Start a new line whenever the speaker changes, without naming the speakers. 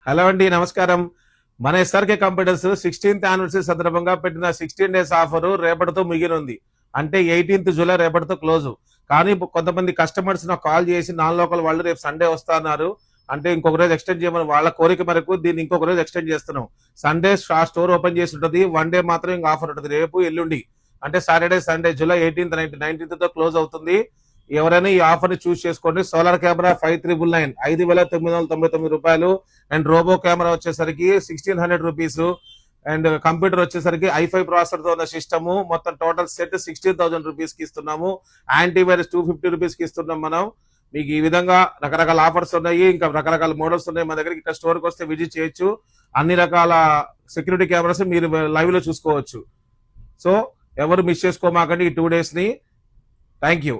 Hello అండి, నమస్కారం. మన ఎస్ఆర్కే కంప్యూటర్స్ 16th యానివర్సరీ సందర్భంగా పెట్టిన 16 డేస్ ఆఫర్ రేపటితో మిగిలింది. అంటే 18th జూలై రేపటితో క్లోజ్. కానీ కొంతమంది కస్టమర్స్ నాకు కాల్ చేసి నాన్ లోకల్ వాళ్ళు రేపు సండే వస్తున్నారు అంటే ఇంకొక రోజు ఎక్స్టెండ్ చేయమని వాళ్ళ కోరిక మేరకు దీన్ని ఇంకొక రోజు ఎక్స్టెండ్ చేస్తున్నాం. సండే స్టోర్ ఓపెన్ చేసి ఉంటుంది, వన్ డే మాత్రం ఇంకా ఆఫర్ ఉంటుంది, రేపు ఎల్లుండి. అంటే Saturday Sunday July 18th 19th తో క్లోజ్ అవుతుంది. ఎవరైనా ఈ ఆఫర్ ని చూస్ చేసుకోండి. సోలార్ కెమెరా 5999 5,999 రూపాయలు. అండ్ రోబో కెమెరా వచ్చేసరికి 1600 రూపీస్. అండ్ కంప్యూటర్ వచ్చేసరికి i5 ప్రాసెసర్ తో ఉన్న సిస్టమ్. మొత్తం టోటల్ సెట్ 16,000 రూపీస్ కి ఇస్తున్నాము. యాంటీవైరస్ 250 రూపీస్ కి ఇస్తున్నాం మనం. మీకు ఈ విధంగా రకరకాల ఆఫర్స్ ఉన్నాయి, ఇంకా రకరకాల మోడల్స్ ఉన్నాయి మన దగ్గర. ఇక్కడ స్టోర్ కి వస్తే విజిట్ చేయొచ్చు. అన్ని రకాల సెక్యూరిటీ కెమెరాస్ మీరు లైవ్ లో చూసుకోవచ్చు. సో ఎవరు మిస్ చేసుకోమాకండి ఈ 2 days ని. Thank you.